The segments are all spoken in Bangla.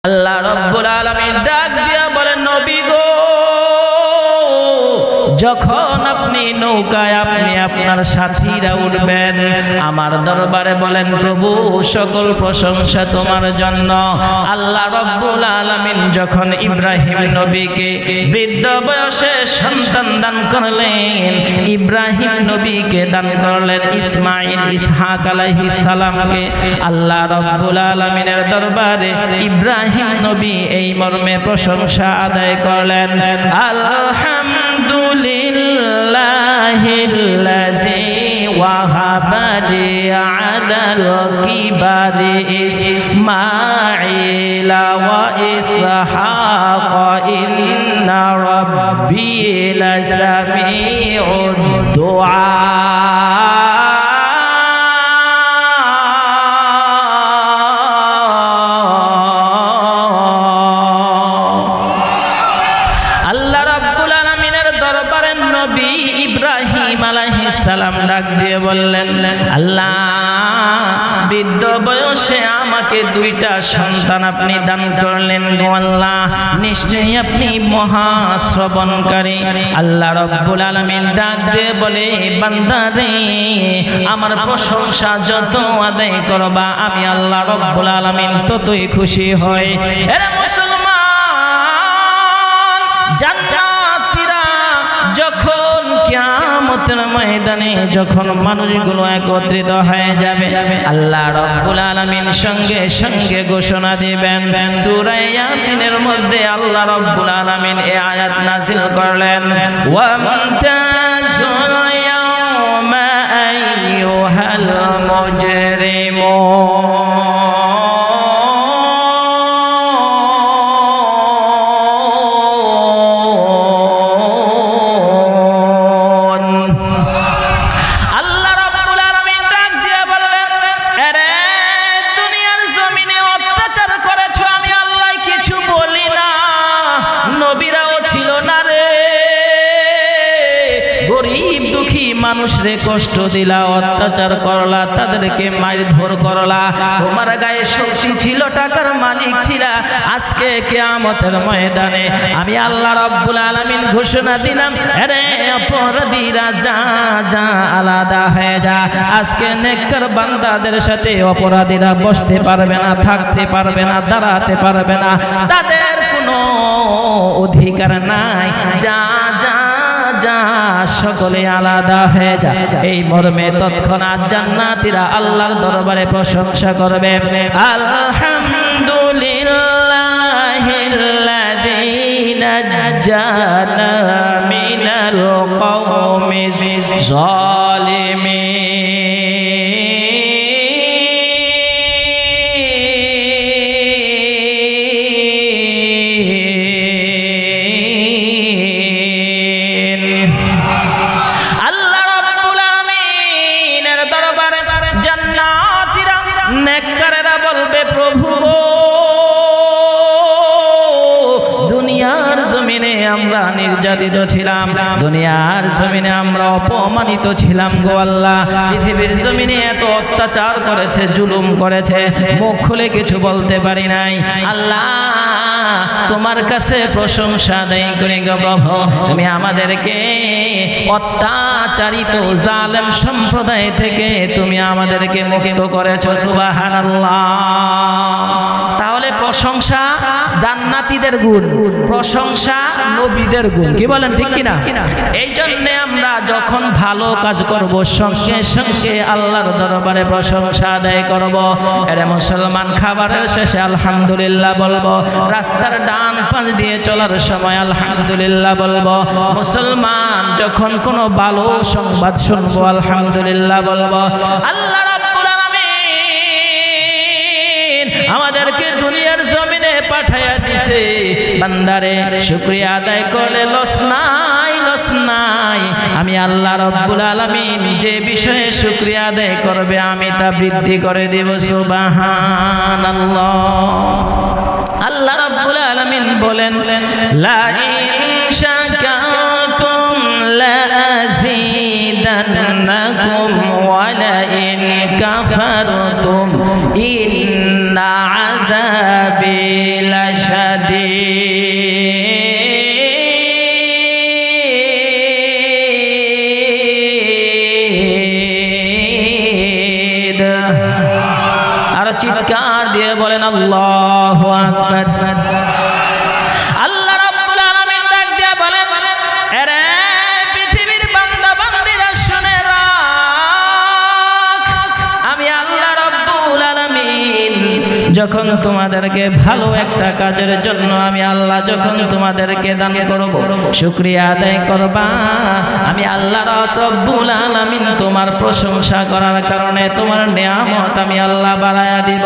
আল্লাহ রাব্বুল আলামিন ডাক দিয়া বলেন, নবী গো, যখন আপনি নৌকায় আপনি আপনার সাথীরা উঠবেন, আমার দরবারে বলেন, প্রভু সকল প্রশংসা তোমার জন্য। আল্লাহ রাব্বুল আলামিন যখন ইব্রাহিম নবীকে বৃদ্ধ বয়সে সন্তান দান করলেন, ইব্রাহিম নবীকে দান করলেন ইসমাঈল ইসহাক আলাইহিস সালামকে, আল্লাহ রাব্বুল আলামিনের দরবারে ইব্রাহিম নবী এই মর্মে প্রশংসা আদায় করলেন, আলহামদুলিল্লাহিল্লাযী ওয়াহাবালি আলাল কিবারি ইসমাঈল ওয়া ইসহাক ইন্না রাব্বী লাসামিউদ দুআ। সালাম ডাক দিয়ে বললেন, আল্লাহ, বৃদ্ধ বয়সে আমাকে দুইটা সন্তান আপনি দান করলেন গো আল্লাহ, নিশ্চয়ই আপনি মহা শ্রবণকারী। আল্লাহ রাব্বুল আলামিন ডাক দিয়ে বলে, বান্দা রে, আমার প্রশংসা যত আদায় করবা আমি আল্লাহ রাব্বুল আলামিন ততই খুশি হই। এরে মুসলমান, জান্নাতীরা যখন কিয়ামতের ময়দানে যখন মানুষগুলো একত্রিত হয়ে যাবে, আল্লাহ রাব্বুল আলামিন সঙ্গে সঙ্গে ঘোষণা দিবেন। সূরা ইয়াসিনের মধ্যে আল্লাহ রাব্বুল আলামিন এই আয়াত নাযিল করলেন, ওয়ামতাজুল ইয়াওমা আইয়ুহাল মুজরিমুন। মানুষরে কষ্ট দিলা, অত্যাচার করলা, তাদেরকে মারধর করলা, তোমার গায়ে শক্তি ছিল, টাকার মালিক ছিলা, আজকে কিয়ামতের ময়দানে আমি আল্লাহ রাব্বুল আলামিন ঘোষণা দিলাম, আরে অপরাধীরা যা যা আলাদা হয়ে যা। আজকে নেককার বান্দাদের সাথে অপরাধীরা বসতে পারবে না, থাকতে পারবে না, দাঁড়াতে পারবে না, তাদের কোনো অধিকার নাই, যা যা যা সকলে আলাদা হয়ে যায়। এই মর্মে তৎক্ষণাৎ জান্নাতীরা আল্লাহর দরবারে প্রশংসা করবে, আলহামদুলিল্লাহিল্লাযী নাজ্জানা মিনাল কওমিজ যালিমিন। নেককারেরা বলবে, প্রভু গো, দুনিয়ার জমিনে আমরা নির্যাতিত ছিলাম, দুনিয়ার জমিনে আমরা অপমানিত ছিলাম গো আল্লাহ, পৃথিবীর জমিনে এত অত্যাচার করেছে, জুলুম করেছে, মুখ খুলে কিছু বলতে পারি নাই। আল্লাহ, তোমার কাছে প্রশংসা আদায় করি গো প্রভু, তুমি আমাদেরকে অত্যাচারিত জালেম সম্প্রদায় থেকে তুমি আমাদেরকে মুক্ত করেছো, সুবহানাল্লাহ। তাহলে প্রশংসা জান্নাতীদের গুণ, প্রশংসা নবীদের গুণ, কি বলেন ঠিক কিনা? এই জন্য আমরা যখন ভালো কাজ করব সঙ্গে সঙ্গে আল্লাহর দরবারে প্রশংসা আদায় করব। এরে মুসলমান, খাবারের শেষে আলহামদুলিল্লাহ বলবো, রাস্তার ডান পাশ দিয়ে চলার সময় আলহামদুলিল্লাহ বলবো, মুসলমান যখন কোনো ভালো সংবাদ শুনবো আলহামদুলিল্লাহ বলবো। আল্লাহ রাব্বুল আলামিন আমাদেরকে দুনিয়ার জমিনে পাঠায়া দিছে, বান্দারে শুকরিয়া আদায় করলে লস নাই, লস নাই। আমি আল্লাহ রাব্বুল আলামিন যে বিষয়ে শুকরিয়া আদায় করবে আমি তা বৃদ্ধি করে দেব, সুবহানাল্লাহ। আল্লাহ রাব্বুল আলামিন বলেন, লা ইন শাকারতুম লা আযীদান্নাকুম ওয়া লা ইন কাফারতুম ইন্না আযাবি আল্লাহু আকবার। আল্লাহ রাব্বুল আলামিন ডাক দিয়ে বলেন, আরে পৃথিবীর বান্দা বান্দীরা শুনে রাখ, আমি আল্লাহ রাব্বুল আলামিন যখন তোমাদেরকে ভালো একটা কাজের জন্য আমি আল্লাহ যখন তোমাদেরকে দান করব, শুকরিয়া আদায় করবা, আমি আল্লাহ রাব্বুল আলামিন তোমার প্রশংসা করার কারণে তোমার নিয়ামত আমি আল্লাহ বাড়ায়া দিব।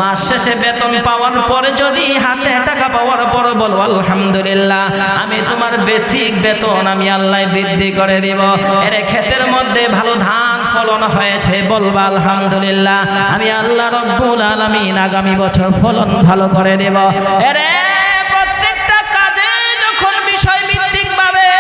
মাস শেষে বেতন পাওয়ার পরে যদি হাতে টাকা পাওয়ার পরে বলো আলহামদুলিল্লাহ, আমি তোমার বেসিক বেতন আমি আল্লাহ বৃদ্ধি করে দিব। এর ক্ষেতের মধ্যে ভালো ধান ফলন হয়েছে, বলবা আলহামদুলিল্লাহ, আমি আল্লাহ রাব্বুল আলামিন আগামী বছর ফলন ভালো করে দেব। এরে প্রত্যেকটা কাজে যখন বিষয় ভিত্তিক পাবে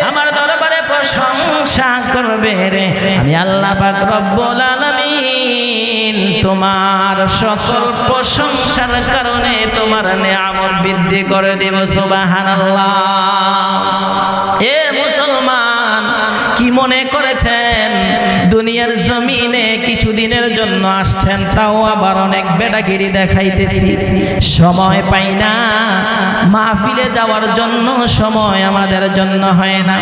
আমার দরবারে প্রশংসা করবে রে, আমি আল্লাহ পাক রব্বুল আলামিন তোমার সকল প্রশংসার কারণে তোমার নিয়ামত বৃদ্ধি করে দেব। সুবহানাল্লাহ। এ মুসলমান, কি মনে করেছেন দুনিয়ার জমিনে কিছুদিনের জন্য আসছেন, তাও আবার অনেক বেটাগিরি দেখাইতেছি, সময় পাই না, মাহফিলে যাওয়ার জন্য সময় আমাদের জন্য হয় না,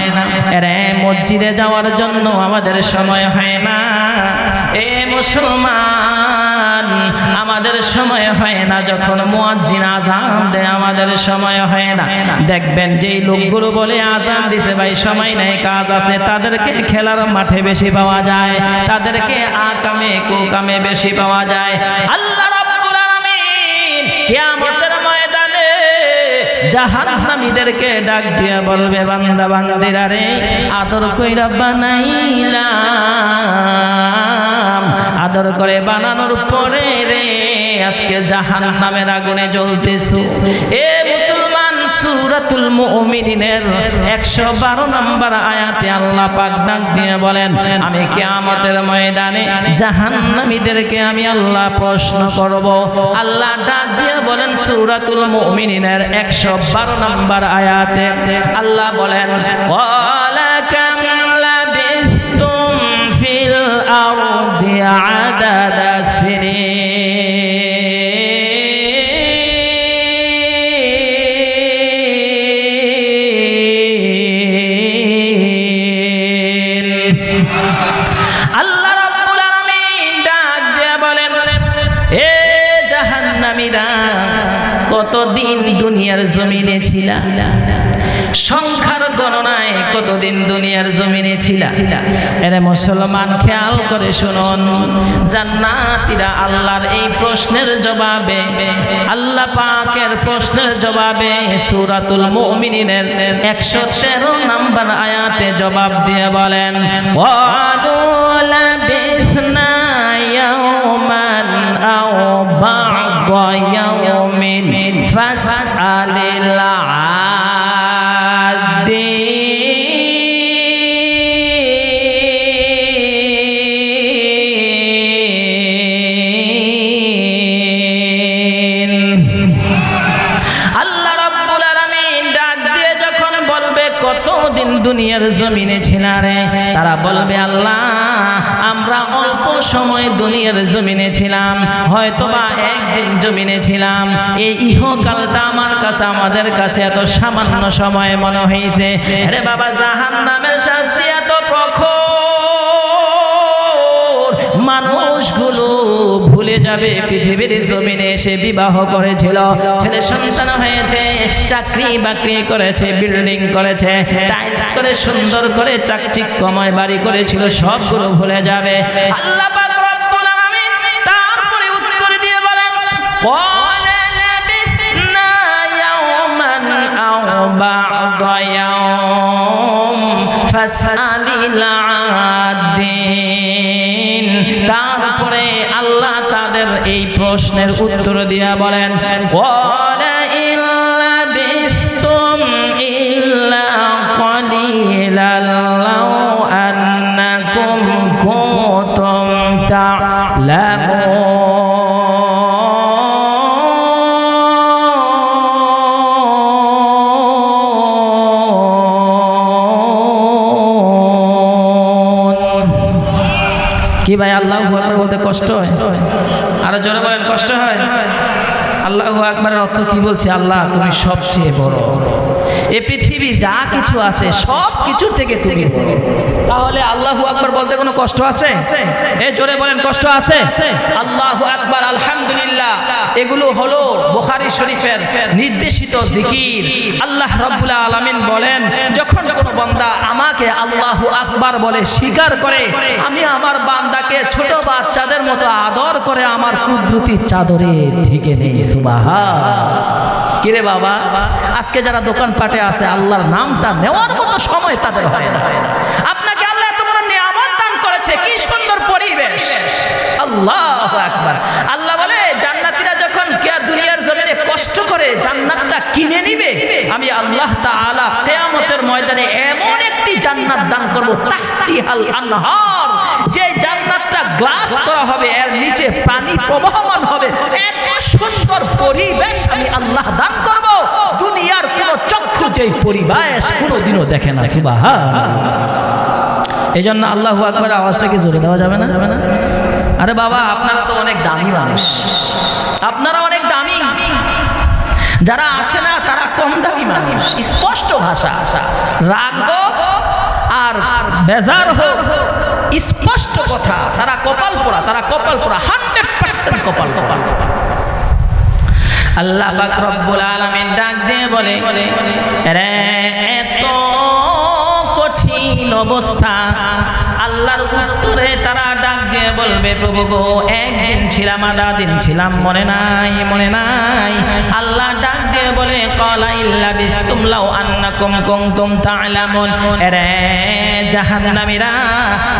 এরে মসজিদে যাওয়ার জন্য আমাদের সময় হয় না। এ মুসলমান, আমাদের সময় হয় না, যখন মুয়াজ্জিন আযান দেয় আমাদের সময় হয় না। দেখবেন যেই লোকগুলো বলে আযান দিছে ভাই সময় নাই কাজ আছে, তাদেরকে খেলার মাঠে বেশি পাওয়া যায়, তাদেরকে আকামে কুকামে বেশি পাওয়া যায়। আল্লাহ রাব্বুল আলামিন কিয়ামতের ময়দানে জাহান্নামীদেরকে ডাক দিয়ে বলবে, বান্দা বান্দিরা রে, আদর কইরা বানাইলাম, আদর করে বানানোর পরে রে আজকে জাহান্নামের আগুনে জ্বলতেছো। এ মুসলমান, সূরাতুল মুমিনিনের 112 নম্বর আয়াতে আল্লাহ পাক ডাক দিয়ে বলেন, আমি কিয়ামতের ময়দানে জাহান্নামীদেরকে আমি আল্লাহ প্রশ্ন করব। আল্লাহ ডাক দিয়ে বলেন সূরাতুল মুমিনিনের 112 নম্বর আয়াতে আল্লাহ বলেন, ক্বালা কাম লাবিসতুম ফিল আরদি আদাদা সিনিন। আল্লাহ রাব্বুল আলামিন ডাক দিয়ে বলেন, এ জাহান্নামীরা, কতদিন দুনিয়ার জমিনে ছিলা? সংখ্যার গণনায় কতদিন দুনিয়ার জমিনে ছিলা? এরে মুসলমান, খেয়াল করে শুনুন, জান্নাতীরা আল্লাহর এই প্রশ্নের জবাবে, আল্লাহ পাকের প্রশ্নের জবাবে সূরাতুল মুমিনিনের 113 নম্বর আয়াতে জবাব দিয়ে বলেন, ওয়ালু লাবিসনা ইয়াওমান আও বা'দা ইয়াওমিন ফাসআলিল দুনিয়ার জমিনে ছিলা রে, তারা বলবে আল্লাহ আমরা অল্প সময় দুনিয়ার জমিনে ছিলাম, হয়তোবা একদিন জমিনে ছিলাম, এই ইহকালটা আমার কাছে আমাদের কাছে এত সামান্য সময় মনে হয়েছে। আরে বাবা, জাহান্নামের শাস্তি এত প্রখর, মানুষগুলো ভুলে যাবে পৃথিবীর জমিনে এসে বিবাহ করেছিল, ছেলে সন্তান হয়েছে, চাকরি বাকরি করেছে, বিল্ডিং করেছে, টাইলস করে সুন্দর করে চাকচিক্যময় বাড়ি করেছিল, সবগুলো ভুলে যাবে। আল্লাহ পাক রব্বুল আলামিন তারপরে উত্তর দিয়ে বলেন, ক্বালা লাবিসনা ইয়াওমান আও বা'দা ইয়াওম ফাসআলিল আদিন। তারপরে আল্লাহ তাদের এই প্রশ্নের উত্তর দিয়া বলেন, ক্বালা ইল্লা বিসতুম ইল্লা ক্বালিলাল লাউ আন্নাকুম কুনতুম তা'লামুন। কি ভাই, আল্লাহু আকবার বলতে কষ্ট হয়? আরো জোরে বলেন, কষ্ট হয়? আল্লাহু আকবারের অর্থ কি বলছে? আল্লাহ তুমি সবচেয়ে বড়, এ পৃথিবী যা কিছু আছে সব কিছুর থেকে তুমি বড়। তাহলে আল্লাহু আকবার বলতে কোনো কষ্ট আছে? এ জোরে বলেন, কষ্ট আছে? আল্লাহু আকবার, আলহামদুলিল্লাহ, এগুলো হলো বুখারী শরীফের নির্দেশিত জিকির। আল্লাহ রাব্বুল আলামিন বলেন, যখন কোনো বান্দা আমাকে আল্লাহু আকবার বলে স্বীকার করে, আমি আমার বান্দাকে ছোট বাচ্চাদের মতো আদর করে আমার কুদরতি চাদরে ঢেকে নেই। সুবহান। কিরে বাবা, আজকে যারা দোকানপাটে আছে আল্লাহর নামটা নেওয়ার মতো সময় তাদের হয় না। আপনাকে আল্লাহ এত বড় নিয়ামত দান করেছে, কি সুন্দর পরিবেশ। আল্লাহু আকবার। আল্লাহ বলে জান্নাতীরা যখন দুনিয়ার জমিনে কষ্ট করে জান্নাতটা কিনে নিবে, আমি আল্লাহ তাআলা কিয়ামতের ময়দানে এমন একটি জান্নাত দান করব, তাহতিহাল আনহার, যে জান্নাতটা গ্লাস করা হবে, এর নিচে পানি প্রবাহমান হবে। এত সুন্দর পরিবেশ আমি আল্লাহ দান করব, দুনিয়ার কোন চক্ষু যেই পরিবেশ কোনোদিনও দেখে না। সুবহানাল্লাহ। এই জন্য আল্লাহু আকবার আওয়াজটাকে জোরে দেওয়া যাবে না? আরে বাবা, আপনারা তো অনেক দামি মানুষ, আপনারা অনেক দামি, যারা আসে না তারা কম দামি মানুষ। স্পষ্ট ভাষা, রাগ হোক আর বেজার হোক, স্পষ্ট কথা, তারা কপাল পোড়া, তারা কপাল পোড়া, 100% কপাল পোড়া। আল্লাহ পাক রব্বুল আলামিন ডাক দিয়ে বলে, রে এত কঠিন অবস্থা, আল্লাহর উত্তরে তারা ডাক দিয়ে বলবে, প্রভু গো, একদিন ছিলাম, আধা দিন ছিলাম, মনে নাই, মনে নাই। আল্লাহ ডাক দিয়ে বলে, ক্বালা ইল্লা বিস্তুম লাউ আন্নাকুম কুনতুম তা'লামুন। রে জাহান্নামীরা,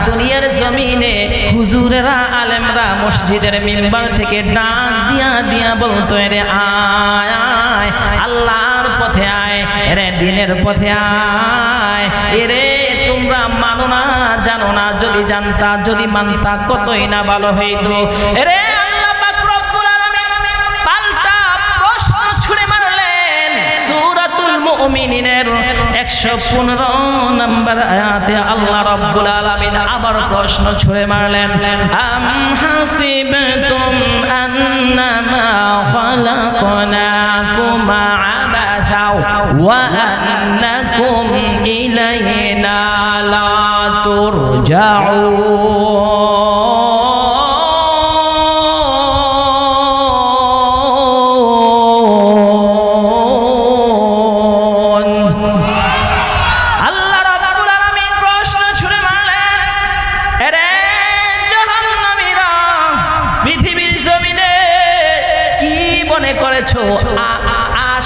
দুনিয়ার জমিনে হুজুরেরা, আলেমরা মসজিদের মিম্বার থেকে ডাক দিয়া দিয়া বলতো, রে আয় আয়, আল্লাহর পথে আয়, রে দিনের পথে আয়। এরে তোমরা মানো না, জানো না, যদি জানতা, যদি মানতা, কতই না ভালো হইতো। এরে আল্লাহ পাক রব্বুল আলামিন পাল্টা প্রশ্ন ছুড়ে মারলেন। সূরাতুল মুমিনিনের 115 নম্বর আয়াতে আল্লাহ রাব্বুল আলামিন আবার প্রশ্ন ছুড়ে মারলেন, আম হাসিবতুম আন্নামা খালাকনাকুম আবাসা ওয়া আন্নাকুম ইলাইনা লা তুরজাউন।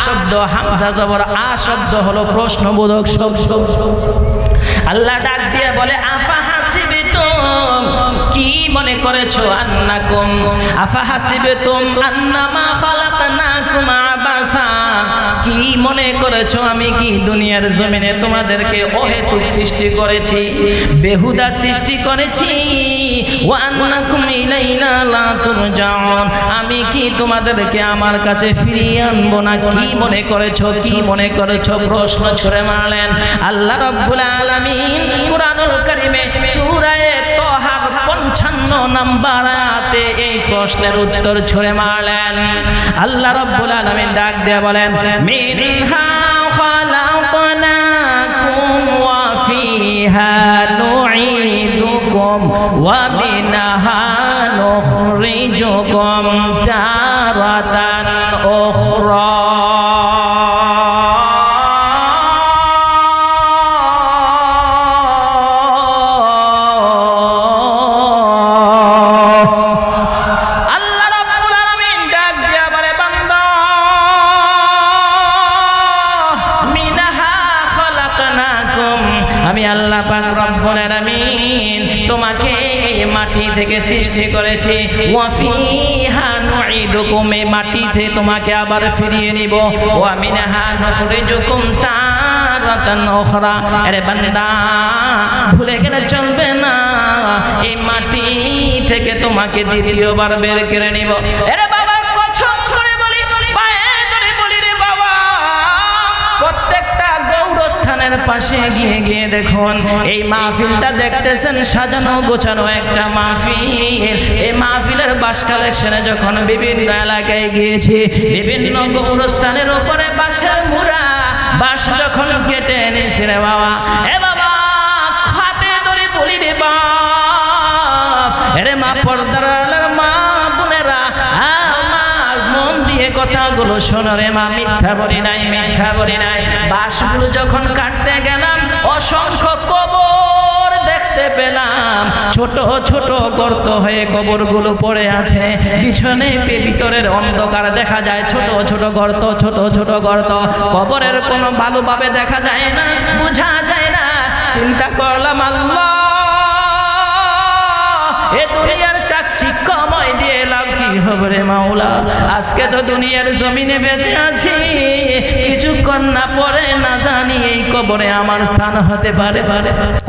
শব্দ হামজা জবর আ শব্দ হলো প্রশ্নবোধক শব্দ। আল্লাহ ডাক দিয়ে বলে, আফা হাসিবিতুম, কি মনে করেছো, আন্নাকুম, আফা হাসিবিতুম আন্নামা খালাকনাকুম আবাসা, কি মনে করেছো আমি কি দুনিয়ার জমিনে তোমাদেরকে অহেতুক সৃষ্টি করেছি, বেহুদা সৃষ্টি করেছি, ওয়া আন্নাকুম ইলাইনা লা তুরজাউন, আমি কি তোমাদেরকে আমার কাছে ফিরিয়ে আনবো না, কি মনে করেছো, কি মনে করেছো? প্রশ্ন ছুড়ে মারলেন। আল্লাহ রাব্বুল আলামিন কুরআনুল কারীমে সূরা তাহার 55 নম্বর আয়াতে এই প্রশ্নের উত্তর ছুড়ে মারলেন। আল্লাহ রাব্বুল আলামিন ডাক দিয়ে বলেন, মিনহা খালাকনাকুম ওয়া ফিহা নুঈদুকুম ওয়া মিনহা নুখরিজুকুম তারাতান উখরা। তোমাকে এই মাটি থেকে সৃষ্টি করেছি, ওয়া ফিহা নুঈদুকুম, এই মাটিতে তোমাকে আবার ফিরিয়ে নিব, ওয়া মিনহা নুখরিজুকুম তারাতান উখরা। আরে বান্দা, ভুলে গেলে চলবে না, এই মাটি থেকে তোমাকে দ্বিতীয়বার বের করে নিব। আরে বাবা, কসম করে বলি, পায়ে ধরে বলি রে বাবা, প্রত্যেকটা গৌরস্থানের পাশে গিয়ে গিয়ে দেখুন এই মাহফিলটা দেখতেছেন সাজানো গোছানো একটা মাহফিল। এই মাহফিলের বাস কালেকশনে যখন বিভিন্ন এলাকায় গিয়েছি, বিভিন্ন গৌরস্থানের উপরে বাঁশের মুড়া বাঁশ যখন কেটে এনেছি রে বাবা, এ বাবা খাতে ধরে বলি রে বাপ, এরে মা পর্দার মা বোনেরা মন দিয়ে কথাগুলো শোনো রে মা, মিথ্যা বলি নাই, মিথ্যা বলি নাই। বাঁশগুলো যখন কাটতে গেলাম অসংখ্য কবর দেখতে পেলাম, ছোট ছোট গর্ত হয়ে কবরগুলো পড়ে আছে, পিছনে ভিতরের অন্ধকার দেখা যায়, ছোট ছোট গর্ত, ছোট ছোট গর্ত, কবরের কোনো ভালোভাবে দেখা যায় না, বোঝা যায় না। চিন্তা করলাম আল্লাহ এ দুনিয়ার চাকচিক্যময় দিয়ে লাভ কি হবে রে মাওলা, আজকে তো দুনিয়ার জমিনে বেঁচে আছি, কিছুক্ষণ না পরে না জানি এই কবরে আমার স্থান হতে পারে।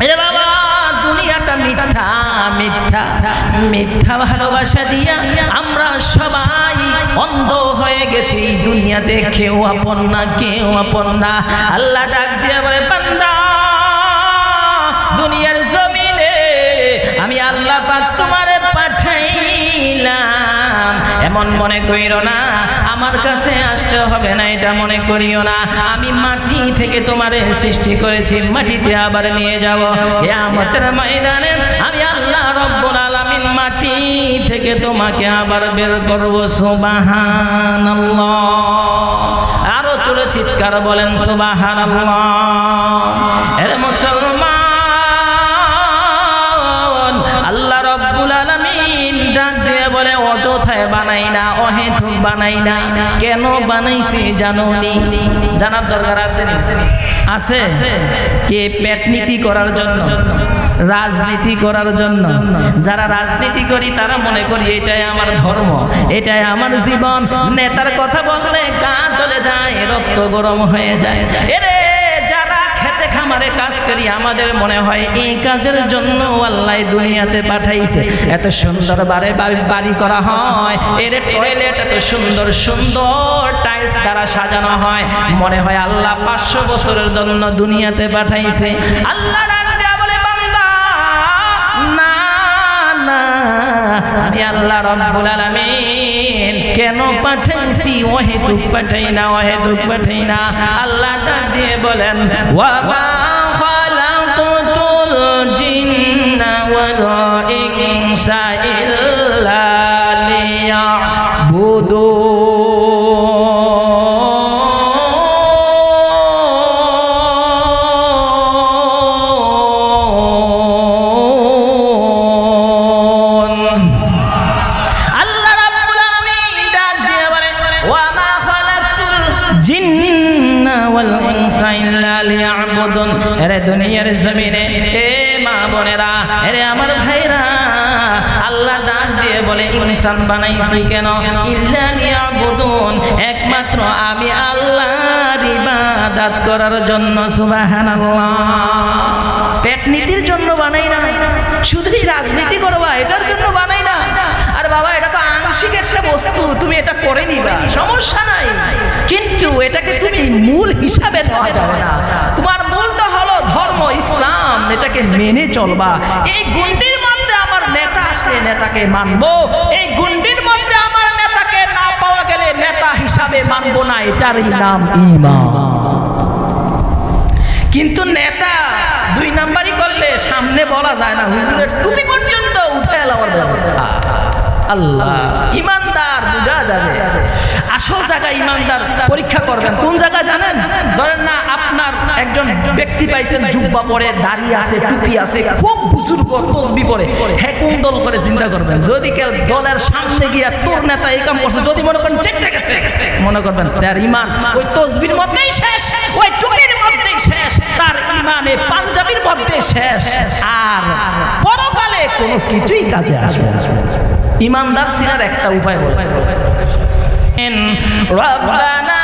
এ বাবা দুনিয়াটা মিথ্যা, মিথ্যা মিথ্যা ভালোবাসা দিয়া আমরা সবাই অন্ধ হয়ে গেছি, দুনিয়াতে কেউ আপন না, কেউ আপন না। আল্লাহ ডাক দিয়ে বলে বান্দা দুনিয়ার জমিনে আমি আল্লাহ পাক তোমারে পাঠাইলাম, এমন মনে করিও না আমার কাছে আসতে হবে না, এটা মনে করিও না। আমি মাটি থেকে তোমারে সৃষ্টি করেছি, মাটিতে আবার নিয়ে যাব কিয়ামতের ময়দানে। আমি আল্লাহ রব্বুল আলামিন মাটি থেকে তোমাকে আবার বের করব। সুবহানাল্লাহ, আরো চলে চিৎকার বলেন সুবহানাল্লাহ। এর মুসলমান আল্লাহ রব্বুল আলামিন ডাক দিয়ে বলে অযথায় বানাই না, অহেতুক বানাই না। কেন বানাইছি জানোনি? জানার দরকার আছে আছে কে? পেটনীতি করার জন্য, রাজনীতি করার জন্য। যারা রাজনীতি করি তারা মনে করি এটাই আমার ধর্ম, এটাই আমার জীবন। নেতার কথা বললে গা জ্বলে যায়, রক্ত গরম হয়ে যায়। এরে যারা খেতে খামারে কাজ করি আমাদের মনে হয় এই কাজের জন্য আল্লাহ দুনিয়াতে পাঠাইছে। এত সুন্দর বাড়ি করা হয়, এর টয়লেট এত সুন্দর সুন্দর টাইলস দ্বারা সাজানো হয়, মনে হয় আল্লাহ 500 বছরের জন্য দুনিয়াতে পাঠাইছে। আল্লাহ ডাক দেয়া বলে বান্দা না না, আমি আল্লাহ রব্বুল আলামিন কেন পাঠাইছি? অহেতুক পাঠাই না, অহেতুক পাঠাই না। আল্লাহ ডাক দিয়ে বলেন ওয়া মা খালাকুতুল জিন্না ওয়াল ইনসা ইল্লা লিয়াবুদুন। দুনিয়ার জমিনে এ মা বোনেরা, এরে আমার ভাইরা, আল্লাহ ডাক দিয়ে বলে ইনসান বানাইছি কেন? ইল্লা লিয়াবুদুন, একমাত্র আমি আল্লাহর ইবাদত করার জন্য। সুবহানাল্লাহ। পেটনীতির জন্য বানাই না, শুধু রাজনীতি করবা এটার জন্য বানাই না। আর বাবা এটা তো আংশিক একটা বস্তু, তুমি এটা করে নিবা, সমস্যা নাই, কিন্তু এটাকে তুমি মূল হিসাবে নেওয়া যাবে না। তোমার মূল তো হলো ধর্ম ইসলাম, এটাকে মেনে চলবা। এই গুন্ডির মধ্যে আমার নেতা আসলে নেতাকে মানবো, এই গুন্ডির মধ্যে আমার নেতাকে না পাওয়া গেলে নেতা হিসাবে মানবো না, এটারই নাম ঈমান। কিন্তু নেতা 2 নাম্বারই করলে সামনে বলা যায় না, হুজুরের টুপি পর্যন্ত উঠে এলার ব্যবস্থা। আল্লাহ ইমানদার বোঝা যাবে। আসল জায়গায় ইমানদার পরীক্ষা করবেন কোন জায়গা জানেন? ধরেন না আপনার একজন ব্যক্তি পাইছেন, জুব্বা পরে, দাড়ি আছে, টুপি আছে, খুব বুজুর্গ, তসবি পরে, হ্যাঁ কোন দল করে চিন্তা করবেন। যদি কেউ দলের সামনে গিয়া তোর নেতা এই কাম করছে, যদি মনে করেন চেকটা গেছে, মনে করবেন তার ইমান ওই তসবির মধ্যেই শেষ, ওই টুপির মধ্যেই শেষ, তার ইমানে পাঞ্জাবির মধ্যে শেষ, আর পরকালে কোনো কিছুই কাজে আসবে না। ইমানদার ছিলার একটা উপায় বলে, রব্বানা